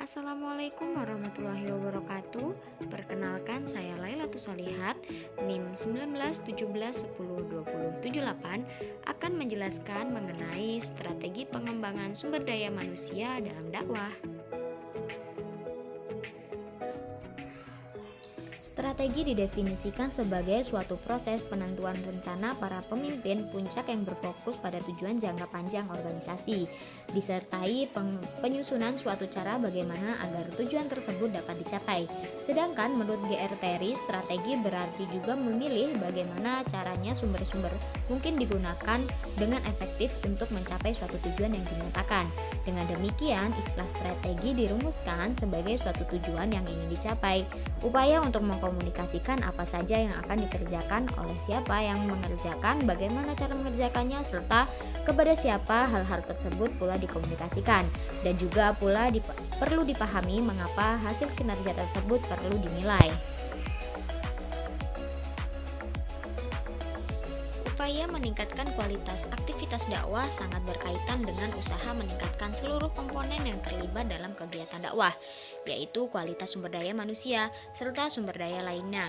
Assalamualaikum warahmatullahi wabarakatuh. Perkenalkan, saya Lailatul Solihat, NIM 1917102078 akan menjelaskan mengenai strategi pengembangan sumber daya manusia dalam dakwah. Strategi didefinisikan sebagai suatu proses penentuan rencana para pemimpin puncak yang berfokus pada tujuan jangka panjang organisasi, disertai penyusunan suatu cara bagaimana agar tujuan tersebut dapat dicapai. Sedangkan menurut GR Terry, strategi berarti juga memilih bagaimana caranya sumber-sumber mungkin digunakan dengan efektif untuk mencapai suatu tujuan yang dinyatakan. Dengan demikian, istilah strategi dirumuskan sebagai suatu tujuan yang ingin dicapai, upaya untuk mengkomunikasikan apa saja yang akan dikerjakan oleh siapa yang mengerjakan, bagaimana cara mengerjakannya, serta kepada siapa hal-hal tersebut pula dikomunikasikan. Dan juga pula perlu dipahami mengapa hasil kinerja tersebut perlu dinilai. Upaya meningkatkan kualitas aktivitas dakwah sangat berkaitan dengan usaha meningkatkan seluruh komponen yang terlibat dalam kegiatan dakwah, yaitu kualitas sumber daya manusia serta sumber daya lainnya.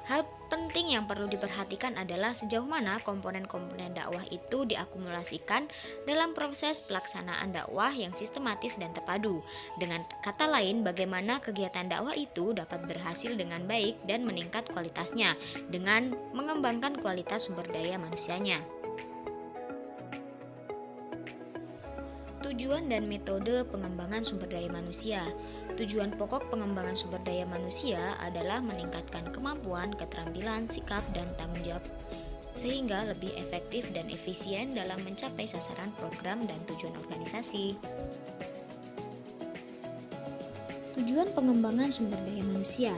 Hal penting yang perlu diperhatikan adalah sejauh mana komponen-komponen dakwah itu diakumulasikan dalam proses pelaksanaan dakwah yang sistematis dan terpadu. Dengan kata lain, bagaimana kegiatan dakwah itu dapat berhasil dengan baik dan meningkat kualitasnya dengan mengembangkan kualitas sumber daya manusianya. Tujuan dan metode pengembangan sumber daya manusia. Tujuan pokok pengembangan sumber daya manusia adalah meningkatkan kemampuan, keterampilan, sikap, dan tanggung jawab sehingga lebih efektif dan efisien dalam mencapai sasaran program dan tujuan organisasi. Tujuan pengembangan sumber daya manusia.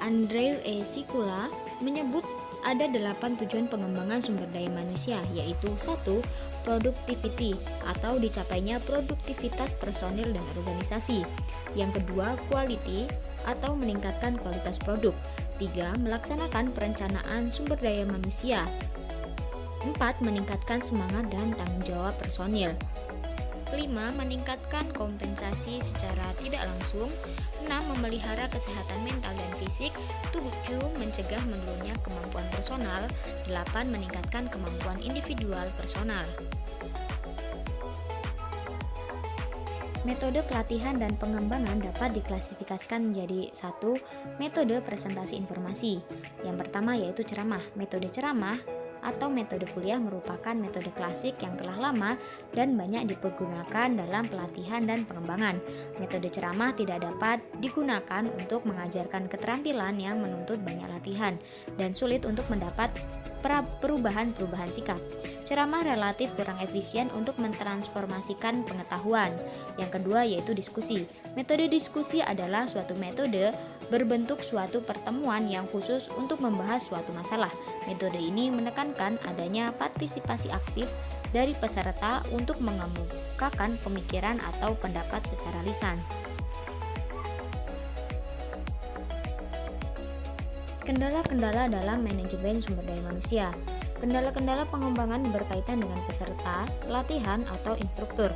Andrew E. Sikula menyebut ada 8 tujuan pengembangan sumber daya manusia, yaitu 1. Productivity atau dicapainya produktivitas personil dan organisasi. Yang kedua, quality atau meningkatkan kualitas produk. 3. Melaksanakan perencanaan sumber daya manusia. 4. Meningkatkan semangat dan tanggung jawab personil. 5. Meningkatkan kompensasi secara tidak langsung. 6. Memelihara kesehatan mental dan fisik. 7. Mencegah menurunnya kemampuan personal. 8. Meningkatkan kemampuan individual personal. Metode pelatihan dan pengembangan dapat diklasifikasikan menjadi 1. Metode presentasi informasi. Yang pertama yaitu ceramah. Metode ceramah atau metode kuliah merupakan metode klasik yang telah lama dan banyak dipergunakan dalam pelatihan dan pengembangan. Metode ceramah tidak dapat digunakan untuk mengajarkan keterampilan yang menuntut banyak latihan dan sulit untuk mendapat perubahan sikap. Ceramah relatif kurang efisien untuk mentransformasikan pengetahuan. Yang kedua yaitu diskusi. Metode diskusi adalah suatu metode berbentuk suatu pertemuan yang khusus untuk membahas suatu masalah. Metode ini menekankan adanya partisipasi aktif dari peserta untuk mengemukakan pemikiran atau pendapat secara lisan. Kendala-kendala dalam manajemen sumber daya manusia. Kendala-kendala pengembangan berkaitan dengan peserta, latihan atau instruktur,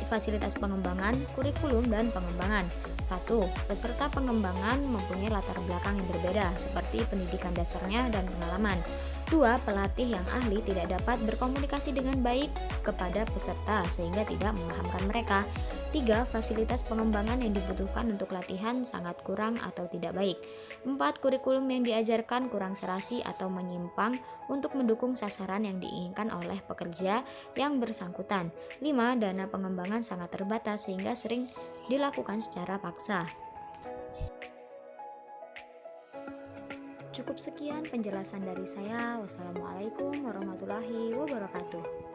fasilitas pengembangan, kurikulum, dan pengembangan. 1. Peserta pengembangan mempunyai latar belakang yang berbeda, seperti pendidikan dasarnya dan pengalaman. 2. Pelatih yang ahli tidak dapat berkomunikasi dengan baik kepada peserta sehingga tidak memahamkan mereka. 3. Fasilitas pengembangan yang dibutuhkan untuk latihan sangat kurang atau tidak baik. 4. Kurikulum yang diajarkan kurang serasi atau menyimpang untuk mendukung sasaran yang diinginkan oleh pekerja yang bersangkutan. 5. Dana pengembangan sangat terbatas sehingga sering dilakukan secara paksa. Cukup sekian penjelasan dari saya. Wassalamualaikum warahmatullahi wabarakatuh.